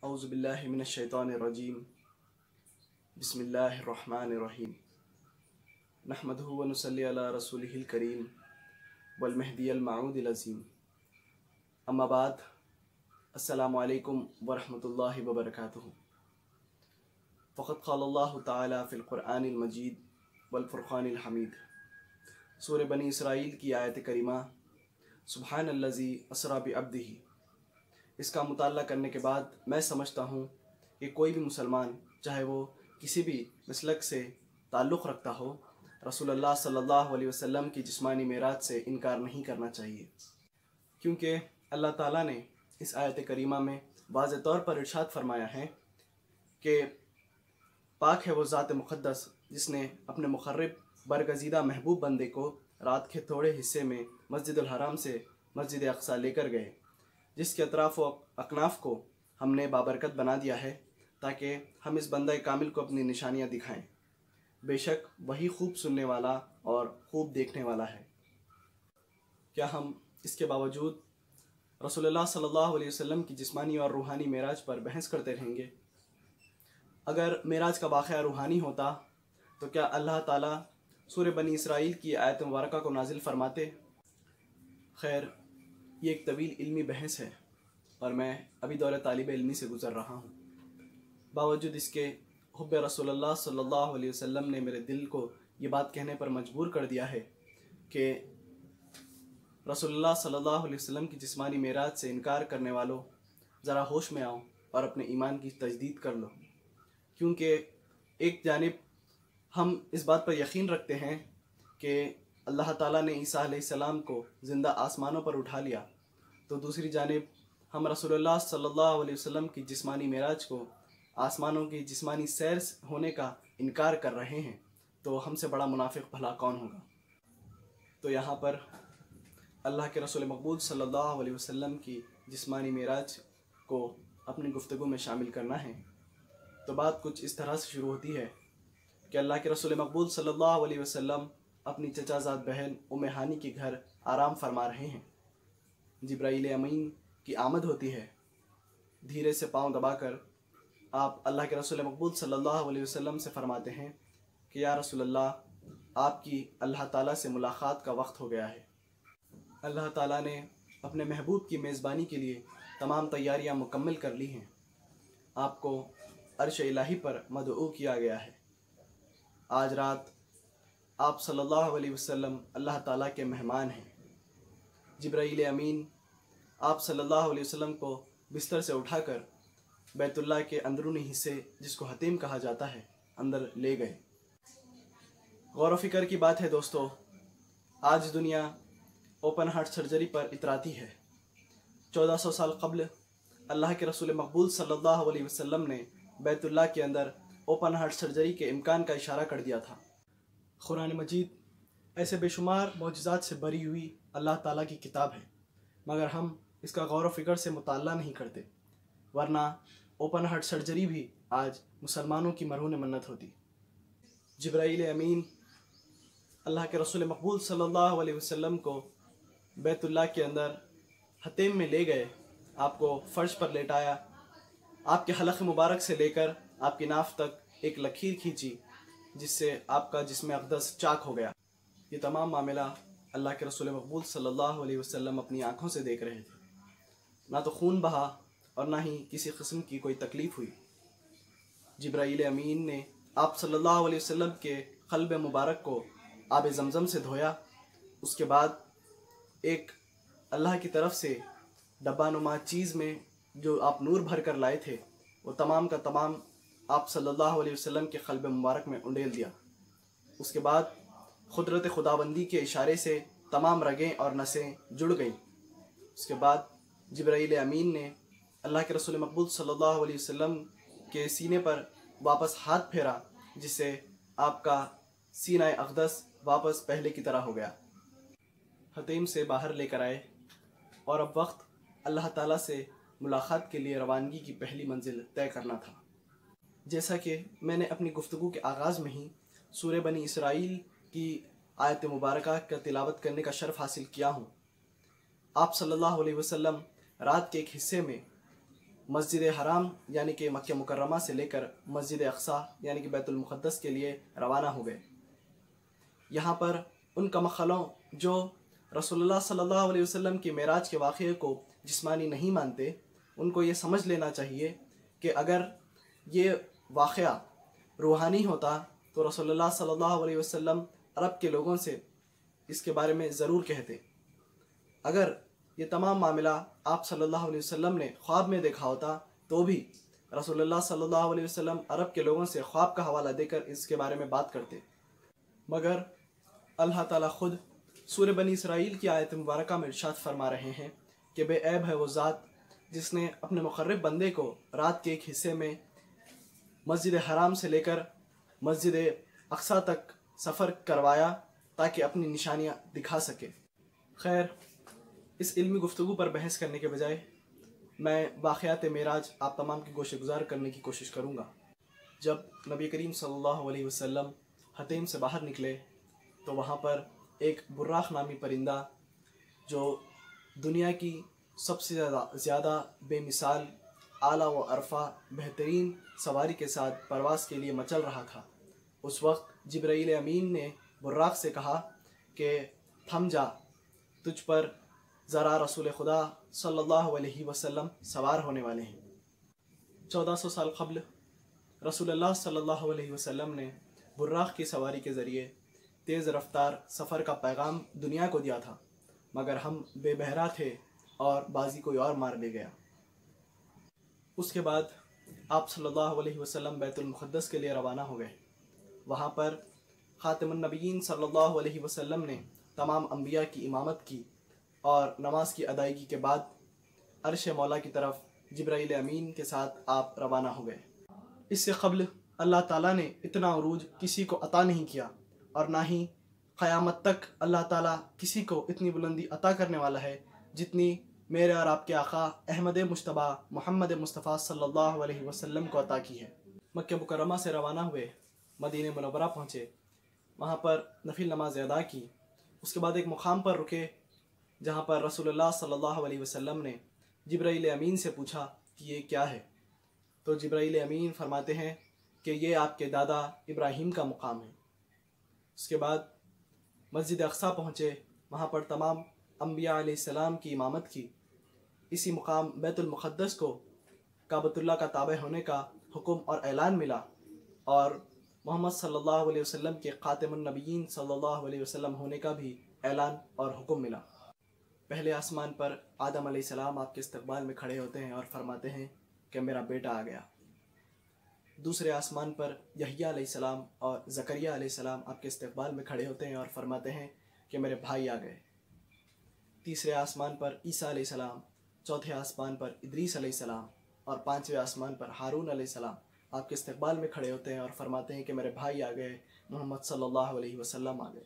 اعوذ باللہ من الشیطان الرجیم بسم اللہ الرحمن الرحیم نحمدہ ونصلی علی رسولہ الکریم والمہدی الموعود العظیم اما بعد السلام علیکم ورحمۃ اللہ وبرکاتہ فقد قال اللہ تعالی فی القرآن المجید والفرقان الحمید سورہ بنی اسرائیل کی آیت کریمہ سبحان الذی اسری بعبدہ، اس کا مطالعہ کرنے کے بعد میں سمجھتا ہوں کہ کوئی بھی مسلمان چاہے وہ کسی بھی مسلک سے تعلق رکھتا ہو، رسول اللہ صلی اللہ علیہ وسلم کی جسمانی معراج سے انکار نہیں کرنا چاہیے، کیونکہ اللہ تعالیٰ نے اس آیت کریمہ میں واضح طور پر ارشاد فرمایا ہے کہ پاک ہے وہ ذات مقدس جس نے اپنے مقرب برگزیدہ محبوب بندے کو رات کے تھوڑے حصے میں مسجد الحرام سے مسجد اقصی لے کر گئے، جس کے اطراف و اکناف کو ہم نے بابرکت بنا دیا ہے تاکہ ہم اس بندہ کامل کو اپنی نشانیاں دکھائیں۔ بے شک وہی خوب سننے والا اور خوب دیکھنے والا ہے۔ کیا ہم اس کے باوجود رسول اللہ صلی اللہ علیہ وسلم کی جسمانی اور روحانی معراج پر بحث کرتے رہیں گے؟ اگر معراج کا واقعہ روحانی ہوتا تو کیا اللہ تعالیٰ سورہ بنی اسرائیل کی آیت مبارکہ کو نازل فرماتے؟ خیر، یہ ایک طویل علمی بحث ہے اور میں ابھی دور طالب علمی سے گزر رہا ہوں۔ باوجود اس کے حب رسول اللہ صلی اللہ علیہ وسلم نے میرے دل کو یہ بات کہنے پر مجبور کر دیا ہے کہ رسول اللہ صلی اللہ علیہ وسلم کی جسمانی معراج سے انکار کرنے والوں ذرا ہوش میں آؤ اور اپنے ایمان کی تجدید کر لو، کیونکہ ایک جانب ہم اس بات پر یقین رکھتے ہیں کہ اللہ تعالیٰ نے عیسیٰ علیہ السلام کو زندہ آسمانوں پر اٹھا لیا، تو دوسری جانب ہم رسول اللہ صلی اللہ علیہ وسلم کی جسمانی معراج کو آسمانوں کی جسمانی سیر ہونے کا انکار کر رہے ہیں، تو ہم سے بڑا منافق بھلا کون ہوگا؟ تو یہاں پر اللہ کے رسول مقبول صلی اللہ علیہ وسلم کی جسمانی معراج کو اپنی گفتگو میں شامل کرنا ہے تو بات کچھ اس طرح سے شروع ہوتی ہے کہ اللہ کے رسول مقبول صلی اللہ علیہ وسلم اپنی چچا زاد بہن ام ہانی کے گھر آرام فرما رہے ہیں۔ جبرائیل امین کی آمد ہوتی ہے، دھیرے سے پاؤں دبا کر آپ اللہ کے رسول مقبول صلی اللہ علیہ وسلم سے فرماتے ہیں کہ یا رسول اللہ، آپ کی اللہ تعالیٰ سے ملاقات کا وقت ہو گیا ہے۔ اللہ تعالیٰ نے اپنے محبوب کی میزبانی کے لیے تمام تیاریاں مکمل کر لی ہیں، آپ کو عرش الہی پر مدعو کیا گیا ہے۔ آج رات آپ صلی اللہ علیہ وسلم اللہ تعالیٰ کے مہمان ہیں۔ جبرائیل امین آپ صلی اللہ علیہ وسلم کو بستر سے اٹھا کر بیت اللہ کے اندرونی حصے، جس کو حتیم کہا جاتا ہے، اندر لے گئے۔ غور و فکر کی بات ہے دوستو، آج دنیا اوپن ہارٹ سرجری پر اتراتی ہے۔ 1400 سال قبل اللہ کے رسول مقبول صلی اللہ علیہ وسلم نے بیت اللہ کے اندر اوپن ہارٹ سرجری کے امکان کا اشارہ کر دیا تھا۔ قرآن مجید ایسے بے شمار معجزات سے بھری ہوئی اللہ تعالیٰ کی کتاب ہے، مگر ہم اس کا غور و فکر سے مطالعہ نہیں کرتے، ورنہ اوپن ہارٹ سرجری بھی آج مسلمانوں کی مرہون منت ہوتی۔ جبرائیل امین اللہ کے رسول مقبول صلی اللہ علیہ وسلم کو بیت اللہ کے اندر حتیم میں لے گئے، آپ کو فرش پر لیٹایا، آپ کے حلق مبارک سے لے کر آپ کی ناف تک ایک لکیر کھینچی، جس سے آپ کا جسم اقدس چاک ہو گیا۔ یہ تمام معاملہ اللہ کے رسول مقبول صلی اللہ علیہ وسلم اپنی آنکھوں سے دیکھ رہے تھے، نہ تو خون بہا اور نہ ہی کسی قسم کی کوئی تکلیف ہوئی۔ جبرائیل امین نے آپ صلی اللہ علیہ وسلم کے قلب مبارک کو آب زمزم سے دھویا، اس کے بعد ایک اللہ کی طرف سے ڈبہ نما چیز میں جو آپ نور بھر کر لائے تھے، وہ تمام کا تمام آپ صلی اللہ علیہ وسلم کے قلب مبارک میں انڈیل دیا۔ اس کے بعد قدرت خداوندی کے اشارے سے تمام رگیں اور نسیں جڑ گئیں۔ اس کے بعد جبرائیل امین نے اللہ کے رسول مقبول صلی اللہ علیہ وسلم کے سینے پر واپس ہاتھ پھیرا، جس سے آپ کا سینہ اقدس واپس پہلے کی طرح ہو گیا۔ حتیم سے باہر لے کر آئے اور اب وقت اللہ تعالیٰ سے ملاقات کے لیے روانگی کی پہلی منزل طے کرنا تھا۔ جیسا کہ میں نے اپنی گفتگو کے آغاز میں ہی سورہ بنی اسرائیل کی آیت مبارکہ کا تلاوت کرنے کا شرف حاصل کیا ہوں، آپ صلی اللہ علیہ وسلم رات کے ایک حصے میں مسجد حرام یعنی کہ مکہ مکرمہ سے لے کر مسجد اقصی یعنی کہ بیت المقدس کے لیے روانہ ہو گئے۔ یہاں پر ان کمخلوں جو رسول اللہ صلی اللہ علیہ وسلم کی معراج کے واقعے کو جسمانی نہیں مانتے، ان کو یہ سمجھ لینا چاہیے کہ اگر یہ واقعہ روحانی ہوتا تو رسول اللہ صلی اللہ علیہ وسلم عرب کے لوگوں سے اس کے بارے میں ضرور کہتے۔ اگر یہ تمام معاملہ آپ صلی اللہ علیہ وسلم نے خواب میں دیکھا ہوتا تو بھی رسول اللہ صلی اللہ علیہ وسلم عرب کے لوگوں سے خواب کا حوالہ دے کر اس کے بارے میں بات کرتے، مگر اللہ تعالیٰ خود سورہ بنی اسرائیل کی آیت مبارکہ میں ارشاد فرما رہے ہیں کہ بے عیب ہے وہ ذات جس نے اپنے مقرب بندے کو رات کے ایک حصے میں مسجد حرام سے لے کر مسجد اقصی تک سفر کروایا تاکہ اپنی نشانیاں دکھا سکے۔ خیر، اس علمی گفتگو پر بحث کرنے کے بجائے میں واقعات معراج آپ تمام کی گوشہ گزار کرنے کی کوشش کروں گا۔ جب نبی کریم صلی اللہ علیہ وسلم حتیم سے باہر نکلے تو وہاں پر ایک براق نامی پرندہ جو دنیا کی سب سے زیادہ بے مثال اعلیٰ و عرفہ بہترین سواری کے ساتھ پرواز کے لیے مچل رہا تھا، اس وقت جبرائیل امین نے براق سے کہا کہ تھم جا، تجھ پر ذرا رسول خدا صلی اللہ علیہ وسلم سوار ہونے والے ہیں۔ 1400 سال قبل رسول اللہ صلی اللہ علیہ وسلم نے براق کی سواری کے ذریعے تیز رفتار سفر کا پیغام دنیا کو دیا تھا، مگر ہم بے بہرا تھے اور بازی کوئی اور مار لے گیا۔ اس کے بعد آپ صلی اللہ علیہ وسلم بیت المقدس کے لیے روانہ ہو گئے۔ وہاں پر خاتم النبیین صلی اللہ علیہ وسلم نے تمام انبیاء کی امامت کی اور نماز کی ادائیگی کے بعد عرش مولا کی طرف جبرائیل امین کے ساتھ آپ روانہ ہو گئے۔ اس سے قبل اللہ تعالیٰ نے اتنا عروج کسی کو عطا نہیں کیا، اور نہ ہی قیامت تک اللہ تعالیٰ کسی کو اتنی بلندی عطا کرنے والا ہے جتنی میرے اور آپ کے آقا احمد مجتبیٰ محمد مصطفیٰ صلی اللہ علیہ وسلم کو عطا کی ہے۔ مکہ مکرمہ سے روانہ ہوئے، مدینہ منورہ پہنچے، وہاں پر نفل نماز ادا کی، اس کے بعد ایک مقام پر رکے جہاں پر رسول اللہ صلی اللہ علیہ وسلم نے جبرائیل امین سے پوچھا کہ یہ کیا ہے، تو جبرائیل امین فرماتے ہیں کہ یہ آپ کے دادا ابراہیم کا مقام ہے۔ اس کے بعد مسجد اقصی پہنچے، وہاں پر تمام انبیاء علیہ السلام کی امامت کی۔ اسی مقام بیت المقدس کو کعبۃ اللہ کا تابع ہونے کا حکم اور اعلان ملا، اور محمد صلی اللہ علیہ وسلم کے خاتم النبیین صلی اللہ علیہ وسلم ہونے کا بھی اعلان اور حکم ملا۔ پہلے آسمان پر آدم علیہ السلام آپ کے استقبال میں کھڑے ہوتے ہیں اور فرماتے ہیں کہ میرا بیٹا آ گیا۔ دوسرے آسمان پر یحییٰ علیہ السلام اور زکریا علیہ السلام آپ کے استقبال میں کھڑے ہوتے ہیں اور فرماتے ہیں کہ میرے بھائی آ گئے۔ تیسرے آسمان پر عیسیٰ علیہ السلام، چوتھے آسمان پر ادریس علیہ السلام اور پانچویں آسمان پر ہارون علیہ السلام آپ کے استقبال میں کھڑے ہوتے ہیں اور فرماتے ہیں کہ میرے بھائی آ گئے، محمد صلی اللہ علیہ وسلم آ گئے۔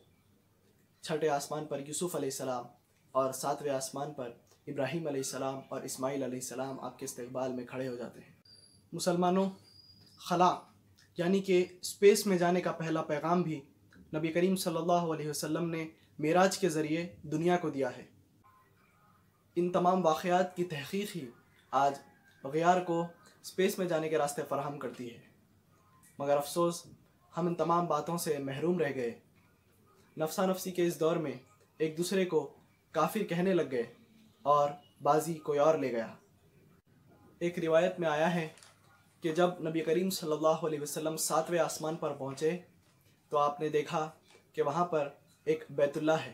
چھٹے آسمان پر یوسف علیہ السلام اور ساتویں آسمان پر ابراہیم علیہ السلام اور اسماعیل علیہ السلام آپ کے استقبال میں کھڑے ہو جاتے ہیں۔ مسلمانوں، خلا یعنی کہ اسپیس میں جانے کا پہلا پیغام بھی نبی کریم صلی اللہ علیہ وسلم نے معراج کے ذریعے دنیا کو دیا ہے۔ ان تمام واقعات کی تحقیق ہی آج غیار کو اسپیس میں جانے کے راستے فراہم کرتی ہے، مگر افسوس ہم ان تمام باتوں سے محروم رہ گئے۔ نفسا نفسی کے اس دور میں ایک دوسرے کو کافر کہنے لگ گئے اور بازی کوئی اور لے گیا۔ ایک روایت میں آیا ہے کہ جب نبی کریم صلی اللہ علیہ وسلم ساتویں آسمان پر پہنچے تو آپ نے دیکھا کہ وہاں پر ایک بیت اللہ ہے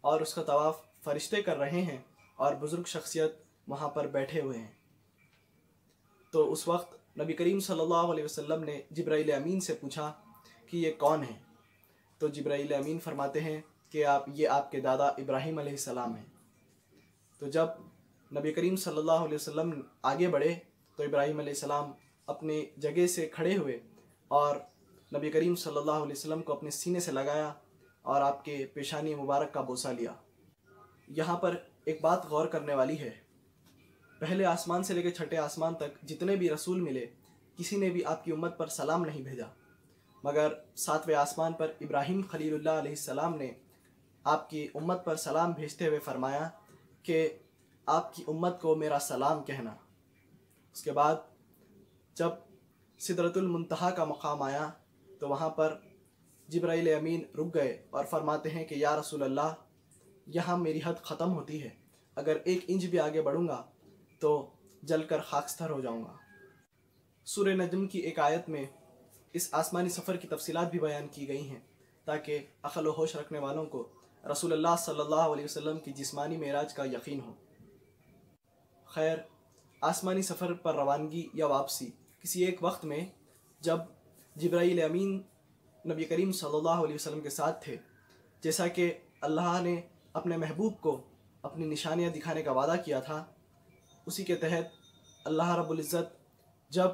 اور اس کا طواف فرشتے کر رہے ہیں اور بزرگ شخصیت وہاں پر بیٹھے ہوئے ہیں۔ تو اس وقت نبی کریم صلی اللہ علیہ وسلم نے جبرائیل امین سے پوچھا کہ یہ کون ہے؟ تو جبرائیل امین فرماتے ہیں کہ یہ آپ کے دادا ابراہیم علیہ السلام ہیں۔ تو جب نبی کریم صلی اللہ علیہ وسلم آگے بڑھے تو ابراہیم علیہ السلام اپنی جگہ سے کھڑے ہوئے اور نبی کریم صلی اللہ علیہ وسلم کو اپنے سینے سے لگایا اور آپ کے پیشانی مبارک کا بوسہ لیا۔ یہاں پر ایک بات غور کرنے والی ہے، پہلے آسمان سے لے کے چھٹے آسمان تک جتنے بھی رسول ملے کسی نے بھی آپ کی امت پر سلام نہیں بھیجا، مگر ساتویں آسمان پر ابراہیم خلیل اللہ علیہ السلام نے آپ کی امت پر سلام بھیجتے ہوئے فرمایا کہ آپ کی امت کو میرا سلام کہنا۔ اس کے بعد جب سدرۃ المنتہا کا مقام آیا تو وہاں پر جبرائیل امین رک گئے اور فرماتے ہیں کہ یا رسول اللہ، یہاں میری حد ختم ہوتی ہے، اگر 1 انچ بھی آگے بڑھوں گا تو جل کر خاکستر ہو جاؤں گا۔ سورہ نجم کی ایک آیت میں اس آسمانی سفر کی تفصیلات بھی بیان کی گئی ہیں تاکہ عقل و ہوش رکھنے والوں کو رسول اللہ صلی اللہ علیہ وسلم کی جسمانی معراج کا یقین ہو۔ خیر، آسمانی سفر پر روانگی یا واپسی کسی ایک وقت میں جب جبرائیل امین نبی کریم صلی اللہ علیہ وسلم کے ساتھ تھے، جیسا کہ اللہ نے اپنے محبوب کو اپنی نشانیاں دکھانے کا وعدہ کیا تھا، اسی کے تحت اللہ رب العزت جب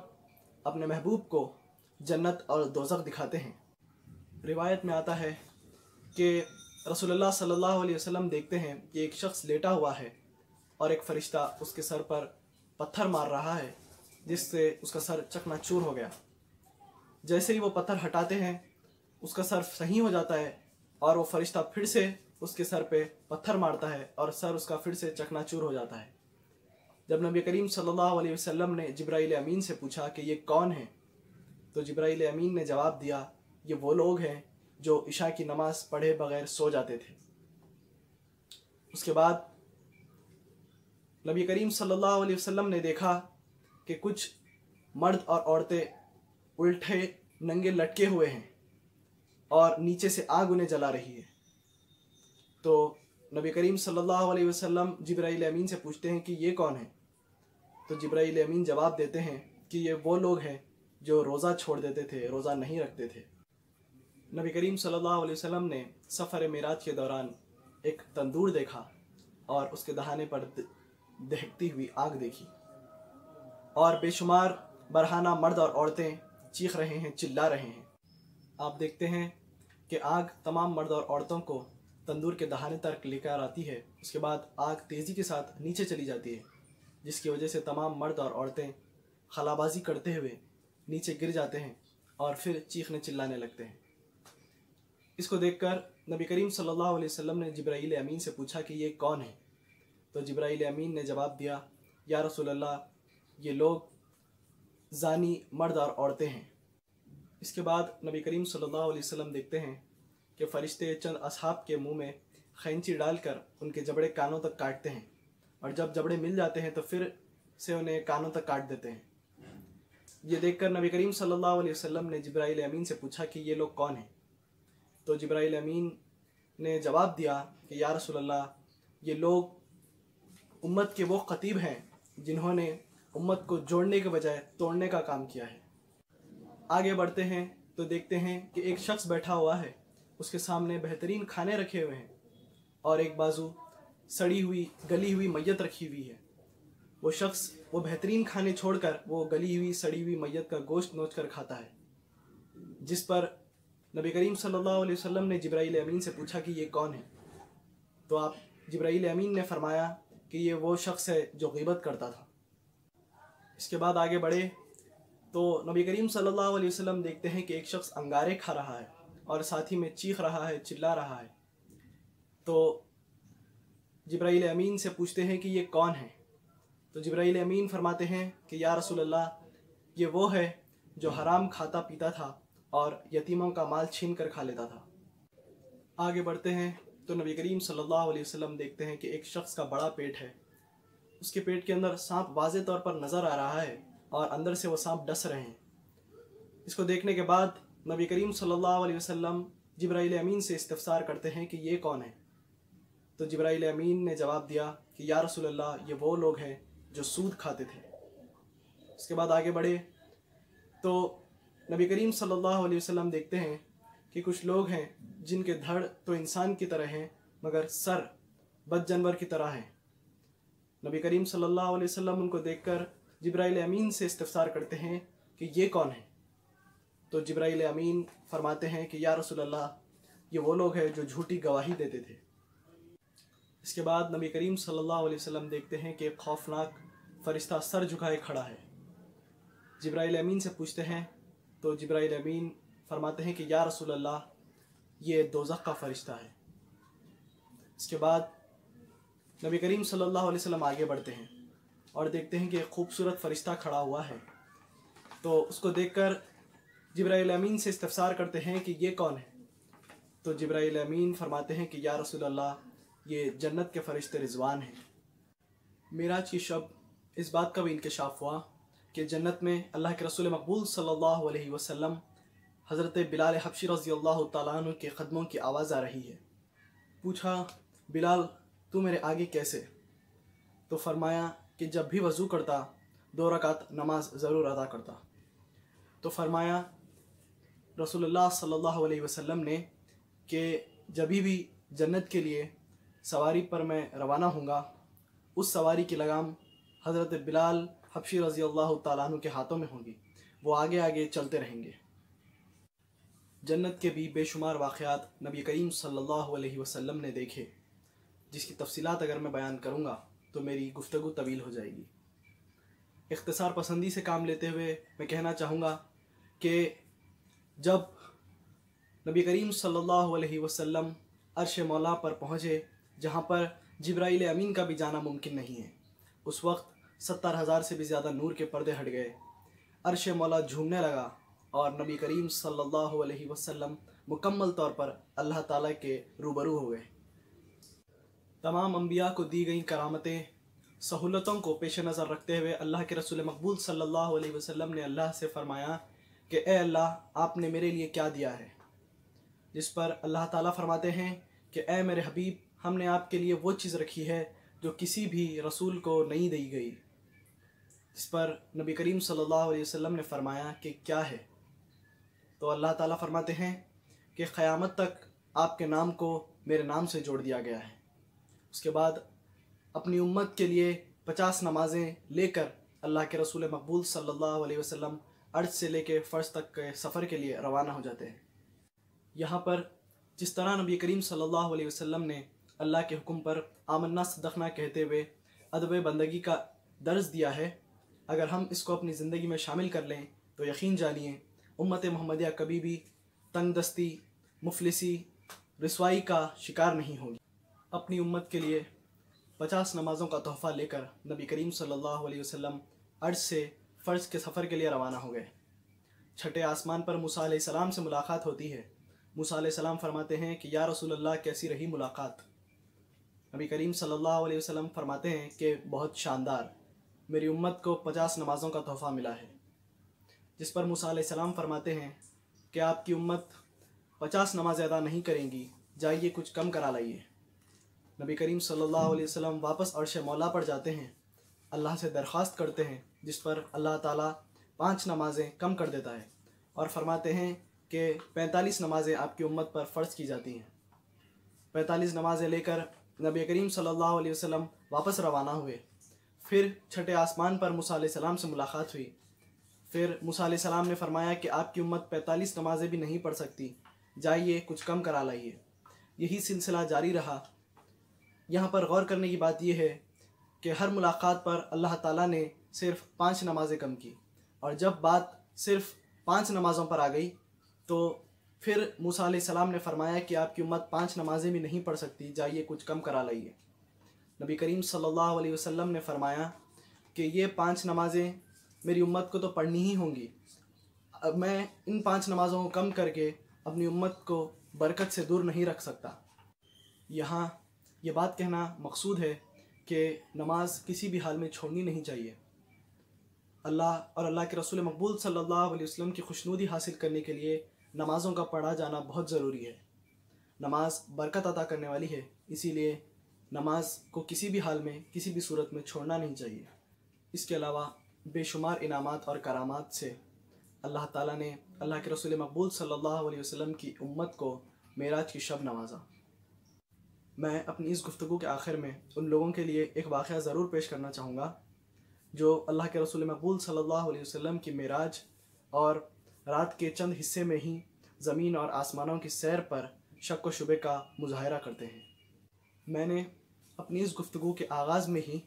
اپنے محبوب کو جنت اور دوزخ دکھاتے ہیں، روایت میں آتا ہے کہ رسول اللہ صلی اللہ علیہ وسلم دیکھتے ہیں کہ ایک شخص لیٹا ہوا ہے اور ایک فرشتہ اس کے سر پر پتھر مار رہا ہے، جس سے اس کا سر چکنا چور ہو گیا۔ جیسے ہی وہ پتھر ہٹاتے ہیں اس کا سر صحیح ہو جاتا ہے اور وہ فرشتہ پھر سے اس کے سر پہ پتھر مارتا ہے اور سر اس کا پھر سے چکنا چور ہو جاتا ہے۔ جب نبی کریم صلی اللہ علیہ وسلم نے جبرائیل امین سے پوچھا کہ یہ کون ہے، تو جبرائیل امین نے جواب دیا، یہ وہ لوگ ہیں جو عشاء کی نماز پڑھے بغیر سو جاتے تھے۔ اس کے بعد نبی کریم صلی اللہ علیہ وسلم نے دیکھا کہ کچھ مرد اور عورتیں الٹے ننگے لٹکے ہوئے ہیں اور نیچے سے آگ انہیں جلا رہی ہے۔ تو نبی کریم صلی اللہ علیہ وسلم جبرائیل امین سے پوچھتے ہیں کہ یہ کون ہے؟ تو جبرائیل امین جواب دیتے ہیں کہ یہ وہ لوگ ہیں جو روزہ چھوڑ دیتے تھے، روزہ نہیں رکھتے تھے۔ نبی کریم صلی اللہ علیہ وسلم نے سفر معراج کے دوران ایک تندور دیکھا اور اس کے دہانے پر دہکتی ہوئی آگ دیکھی، اور بے شمار برہنہ مرد اور عورتیں چیخ رہے ہیں، چلا رہے ہیں۔ آپ دیکھتے ہیں کہ آگ تمام مرد اور عورتوں کو تندور کے دہانے تک لے کر آتی ہے، اس کے بعد آگ تیزی کے ساتھ نیچے چلی جاتی ہے، جس کی وجہ سے تمام مرد اور عورتیں خلابازی کرتے ہوئے نیچے گر جاتے ہیں اور پھر چیخنے چلانے لگتے ہیں۔ اس کو دیکھ کر نبی کریم صلی اللہ علیہ وسلم نے جبرائیل امین سے پوچھا کہ یہ کون ہے؟ تو جبرائیل امین نے جواب دیا، یا رسول اللہ، یہ لوگ زانی مرد اور عورتیں ہیں۔ اس کے بعد نبی کریم صلی اللہ علیہ وسلم دیکھتے ہیں کہ فرشتے چند اصحاب کے منہ میں خینچی ڈال کر ان کے جبڑے کانوں تک کاٹتے ہیں، اور جب جبڑے مل جاتے ہیں تو پھر سے انہیں کانوں تک کاٹ دیتے ہیں۔ یہ دیکھ کر نبی کریم صلی اللہ علیہ وسلم نے جبرائیل امین سے پوچھا کہ یہ لوگ کون ہیں؟ تو جبرائیل امین نے جواب دیا کہ یا رسول اللہ، یہ لوگ امت کے وہ خطیب ہیں جنہوں نے امت کو جوڑنے کے بجائے توڑنے کا کام کیا ہے۔ آگے بڑھتے ہیں تو دیکھتے ہیں کہ ایک شخص بیٹھا ہوا ہے، اس کے سامنے بہترین کھانے رکھے ہوئے ہیں اور ایک بازو سڑی ہوئی گلی ہوئی میت رکھی ہوئی ہے۔ وہ شخص وہ بہترین کھانے چھوڑ کر وہ گلی ہوئی سڑی ہوئی میت کا گوشت نوچ کر کھاتا ہے، جس پر نبی کریم صلی اللہ علیہ وسلم نے جبرائیل امین سے پوچھا کہ یہ کون ہے؟ تو آپ جبرائیل امین نے فرمایا کہ یہ وہ شخص ہے جو غیبت کرتا تھا۔ اس کے بعد آگے بڑھے تو نبی کریم صلی اللہ علیہ وسلم دیکھتے ہیں کہ ایک شخص انگارے کھا رہا ہے اور ساتھ ہی میں چیخ رہا ہے، چلا رہا ہے۔ تو جبرائیل امین سے پوچھتے ہیں کہ یہ کون ہے؟ تو جبرائیل امین فرماتے ہیں کہ یا رسول اللہ، یہ وہ ہے جو حرام کھاتا پیتا تھا اور یتیموں کا مال چھین کر کھا لیتا تھا۔ آگے بڑھتے ہیں تو نبی کریم صلی اللہ علیہ وسلم دیکھتے ہیں کہ ایک شخص کا بڑا پیٹ ہے، اس کے پیٹ کے اندر سانپ واضح طور پر نظر آ رہا ہے اور اندر سے وہ سانپ ڈس رہے ہیں۔ اس کو دیکھنے کے بعد نبی کریم صلی اللہ علیہ وسلم جبرائیل امین سے استفسار کرتے ہیں کہ یہ کون ہے؟ تو جبرائیل امین نے جواب دیا کہ یا رسول اللہ، یہ وہ لوگ ہیں جو سود کھاتے تھے۔ اس کے بعد آگے بڑھے تو نبی کریم صلی اللہ علیہ وسلم دیکھتے ہیں کہ کچھ لوگ ہیں جن کے دھڑ تو انسان کی طرح ہیں مگر سر بد جانور کی طرح ہیں۔ نبی کریم صلی اللہ علیہ وسلم ان کو دیکھ کر جبرائیل امین سے استفسار کرتے ہیں کہ یہ کون ہے؟ تو جبرائیل امین فرماتے ہیں کہ یا رسول اللہ، یہ وہ لوگ ہیں جو جھوٹی گواہی دیتے تھے۔ اس کے بعد نبی کریم صلی اللہ علیہ وسلم دیکھتے ہیں کہ ایک خوفناک فرشتہ سر جھکائے کھڑا ہے۔ جبرائیل امین سے پوچھتے ہیں تو جبرائیل امین فرماتے ہیں کہ یا رسول اللہ، یہ دوزخ کا فرشتہ ہے۔ اس کے بعد نبی کریم صلی اللہ علیہ وسلم آگے بڑھتے ہیں اور دیکھتے ہیں کہ ایک خوبصورت فرشتہ کھڑا ہوا ہے، تو اس کو دیکھ کر جبرائیل امین سے استفسار کرتے ہیں کہ یہ کون ہے؟ تو جبرائیل امین فرماتے ہیں کہ یا رسول اللہ، یہ جنت کے فرشتے رضوان ہیں۔ معراج کی شب اس بات کا بھی انکشاف ہوا کہ جنت میں اللہ کے رسول مقبول صلی اللہ علیہ وسلم حضرت بلال حبشی رضی اللہ تعالیٰ عنہ کے قدموں کی آواز آ رہی ہے۔ پوچھا، بلال تو میرے آگے کیسے؟ تو فرمایا کہ جب بھی وضو کرتا 2 رکعت نماز ضرور ادا کرتا۔ تو فرمایا رسول اللہ صلی اللہ علیہ وسلم نے کہ جبھی بھی جنت کے لیے سواری پر میں روانہ ہوں گا، اس سواری کی لگام حضرت بلال حبشی رضی اللہ تعالیٰ عنہ کے ہاتھوں میں ہوں گی، وہ آگے آگے چلتے رہیں گے۔ جنت کے بھی بے شمار واقعات نبی کریم صلی اللہ علیہ وسلم نے دیکھے، جس کی تفصیلات اگر میں بیان کروں گا تو میری گفتگو طویل ہو جائے گی۔ اختصار پسندی سے کام لیتے ہوئے میں کہنا چاہوں گا کہ جب نبی کریم صلی اللہ علیہ وسلم عرش مولا پر پہنچے، جہاں پر جبرائیل امین کا بھی جانا ممکن نہیں ہے، اس وقت 70,000 سے بھی زیادہ نور کے پردے ہٹ گئے، عرش مولا جھومنے لگا اور نبی کریم صلی اللہ علیہ وسلم مکمل طور پر اللہ تعالیٰ کے روبرو ہو گئے۔ تمام انبیاء کو دی گئی کرامتیں، سہولتوں کو پیش نظر رکھتے ہوئے اللہ کے رسول مقبول صلی اللہ علیہ وسلم نے اللہ سے فرمایا کہ اے اللہ، آپ نے میرے لیے کیا دیا ہے؟ جس پر اللہ تعالیٰ فرماتے ہیں کہ اے میرے حبیب، ہم نے آپ کے لیے وہ چیز رکھی ہے جو کسی بھی رسول کو نہیں دی گئی۔ جس پر نبی کریم صلی اللہ علیہ وسلم نے فرمایا کہ کیا ہے؟ تو اللہ تعالیٰ فرماتے ہیں کہ قیامت تک آپ کے نام کو میرے نام سے جوڑ دیا گیا ہے۔ اس کے بعد اپنی امت کے لیے 50 نمازیں لے کر اللہ کے رسول مقبول صلی اللہ علیہ وسلم عرش سے لے کے فرش تک کے سفر کے لیے روانہ ہو جاتے ہیں۔ یہاں پر جس طرح نبی کریم صلی اللہ علیہ وسلم نے اللہ کے حکم پر آمنا صدقنا کہتے ہوئے ادب بندگی کا درس دیا ہے، اگر ہم اس کو اپنی زندگی میں شامل کر لیں تو یقین جانیے امت محمدیہ کبھی بھی تنگ دستی، مفلسی، رسوائی کا شکار نہیں ہوگی۔ اپنی امت کے لیے 50 نمازوں کا تحفہ لے کر نبی کریم صلی اللہ علیہ وسلم عرش سے فرض کے سفر کے لیے روانہ ہو گئے۔ چھٹے آسمان پر موسیٰ علیہ السلام سے ملاقات ہوتی ہے۔ موسیٰ علیہ السلام فرماتے ہیں کہ یا رسول اللہ، کیسی رہی ملاقات؟ نبی کریم صلی اللہ علیہ وسلم فرماتے ہیں کہ بہت شاندار، میری امت کو 50 نمازوں کا تحفہ ملا ہے۔ جس پر موسیٰ علیہ السلام فرماتے ہیں کہ آپ کی امت 50 نمازیں ادا نہیں کریں گی، جائیے کچھ کم کرا لائیے۔ نبی کریم صلی اللہ علیہ وسلم واپس عرش مولا پر جاتے ہیں، اللہ سے درخواست کرتے ہیں، جس پر اللہ تعالیٰ 5 نمازیں کم کر دیتا ہے اور فرماتے ہیں کہ 45 نمازیں آپ کی امت پر فرض کی جاتی ہیں۔ 45 نمازیں لے کر نبی کریم صلی اللہ علیہ وسلم واپس روانہ ہوئے۔ پھر چھٹے آسمان پر موسیٰ علیہ السلام سے ملاقات ہوئی۔ پھر موسیٰ علیہ السلام نے فرمایا کہ آپ کی امت 45 نمازیں بھی نہیں پڑھ سکتی، جائیے کچھ کم کرا لائیے۔ یہی سلسلہ جاری رہا۔ یہاں پر غور کرنے کی بات یہ ہے کہ ہر ملاقات پر اللہ تعالیٰ نے صرف 5 نمازیں کم کی، اور جب بات صرف 5 نمازوں پر آ گئی تو پھر موسیٰ علیہ السلام نے فرمایا کہ آپ کی امت 5 نمازیں بھی نہیں پڑھ سکتی، جائیے کچھ کم کرا لائیے۔ نبی کریم صلی اللہ علیہ وسلم نے فرمایا کہ یہ 5 نمازیں میری امت کو تو پڑھنی ہی ہوں گی، اب میں ان 5 نمازوں کو کم کر کے اپنی امت کو برکت سے دور نہیں رکھ سکتا۔ یہاں یہ بات کہنا مقصود ہے کہ نماز کسی بھی حال میں چھوڑنی نہیں چاہیے۔ اللہ اور اللہ کے رسول مقبول صلی اللہ علیہ وسلم کی خوشنودی حاصل کرنے کے لیے نمازوں کا پڑھا جانا بہت ضروری ہے۔ نماز برکت عطا کرنے والی ہے، اسی لیے نماز کو کسی بھی حال میں کسی بھی صورت میں چھوڑنا نہیں چاہیے۔ اس کے علاوہ بے شمار انعامات اور کرامات سے اللہ تعالیٰ نے اللہ کے رسول مقبول صلی اللہ علیہ وسلم کی امت کو معراج کی شب نوازا۔ میں اپنی اس گفتگو کے آخر میں ان لوگوں کے لیے ایک واقعہ ضرور پیش کرنا چاہوں گا جو اللہ کے رسول مقبول صلی اللہ علیہ وسلم کی معراج اور رات کے چند حصے میں ہی زمین اور آسمانوں کی سیر پر شک و شبے کا مظاہرہ کرتے ہیں۔ میں نے اپنی اس گفتگو کے آغاز میں ہی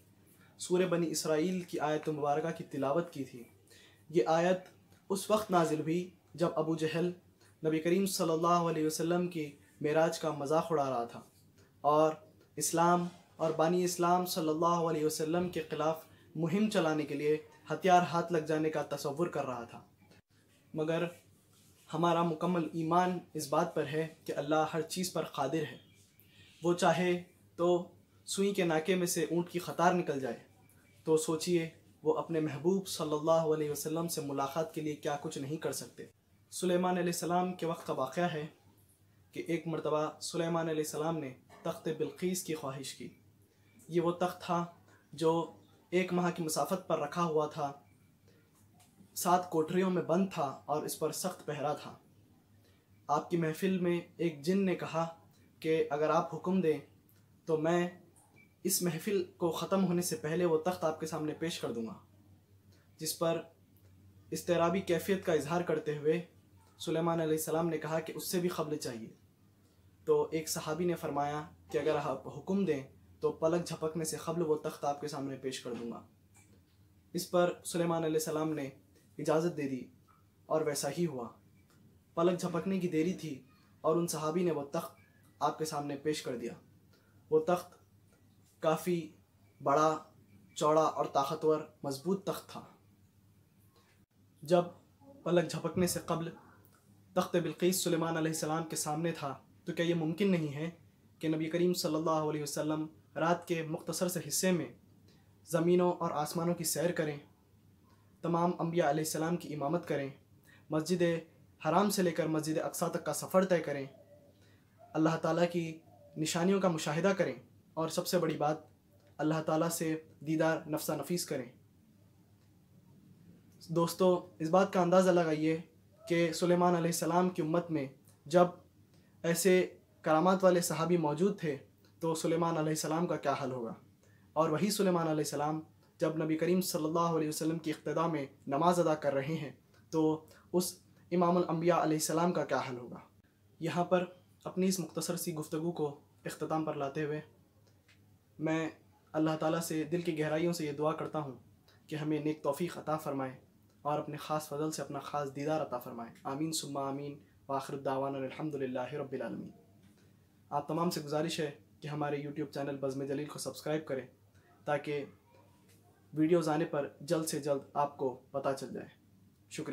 سورہ بنی اسرائیل کی آیت مبارکہ کی تلاوت کی تھی۔ یہ آیت اس وقت نازل ہوئی جب ابو جہل نبی کریم صلی اللہ علیہ وسلم کی معراج کا مذاق اڑا رہا تھا اور اسلام اور بانی اسلام صلی اللہ علیہ وسلم کے خلاف مہم چلانے کے لیے ہتھیار ہاتھ لگ جانے کا تصور کر رہا تھا، مگر ہمارا مکمل ایمان اس بات پر ہے کہ اللہ ہر چیز پر قادر ہے۔ وہ چاہے تو سوئی کے ناکے میں سے اونٹ کی قطار نکل جائے، تو سوچئے وہ اپنے محبوب صلی اللہ علیہ وسلم سے ملاقات کے لیے کیا کچھ نہیں کر سکتے۔ سلیمان علیہ السلام کے وقت کا واقعہ ہے کہ ایک مرتبہ سلیمان علیہ السلام نے تخت بلقیس کی خواہش کی۔ یہ وہ تخت تھا جو 1 ماہ کی مسافت پر رکھا ہوا تھا، 7 کوٹریوں میں بند تھا اور اس پر سخت پہرا تھا۔ آپ کی محفل میں ایک جن نے کہا کہ اگر آپ حکم دیں تو میں اس محفل کو ختم ہونے سے پہلے وہ تخت آپ کے سامنے پیش کر دوں گا، جس پر اضطرابی کیفیت کا اظہار کرتے ہوئے سلیمان علیہ السلام نے کہا کہ اس سے بھی قبل چاہیے۔ تو ایک صحابی نے فرمایا کہ اگر آپ حکم دیں تو پلک جھپکنے سے قبل وہ تخت آپ کے سامنے پیش کر دوں گا۔ اس پر سلیمان علیہ السلام نے اجازت دے دی اور ویسا ہی ہوا۔ پلک جھپکنے کی دیری تھی اور ان صحابی نے وہ تخت آپ کے سامنے پیش کر دیا۔ وہ تخت کافی بڑا، چوڑا اور طاقتور مضبوط تخت تھا۔ جب پلک جھپکنے سے قبل تخت بلقیس سلیمان علیہ السلام کے سامنے تھا تو کیا یہ ممکن نہیں ہے کہ نبی کریم صلی اللہ علیہ وسلم رات کے مختصر سے حصے میں زمینوں اور آسمانوں کی سیر کریں، تمام انبیاء علیہ السلام کی امامت کریں، مسجد حرام سے لے کر مسجد اقصیٰ تک کا سفر طے کریں، اللہ تعالیٰ کی نشانیوں کا مشاہدہ کریں، اور سب سے بڑی بات اللہ تعالیٰ سے دیدار نفس نفیس کریں؟ دوستو، اس بات کا اندازہ لگائیے کہ سلیمان علیہ السلام کی امت میں جب ایسے کرامات والے صحابی موجود تھے تو سلیمان علیہ السلام کا کیا حال ہوگا، اور وہی سلیمان علیہ السلام جب نبی کریم صلی اللہ علیہ وسلم کی اقتداء میں نماز ادا کر رہے ہیں تو اس امام الانبیاء علیہ السلام کا کیا حال ہوگا۔ یہاں پر اپنی اس مختصر سی گفتگو کو اختتام پر لاتے ہوئے میں اللہ تعالیٰ سے دل کی گہرائیوں سے یہ دعا کرتا ہوں کہ ہمیں نیک توفیق عطا فرمائے اور اپنے خاص فضل سے اپنا خاص دیدار عطا فرمائے۔ آمین ثم آمین، وآخر دعوانا الحمد للہ رب العالمین۔ آپ تمام سے گزارش ہے کہ ہمارے یوٹیوب چینل بزم جلیل کو سبسکرائب کریں تاکہ ویڈیوز آنے پر جلد سے جلد آپ کو پتہ چل جائے۔ شکریہ۔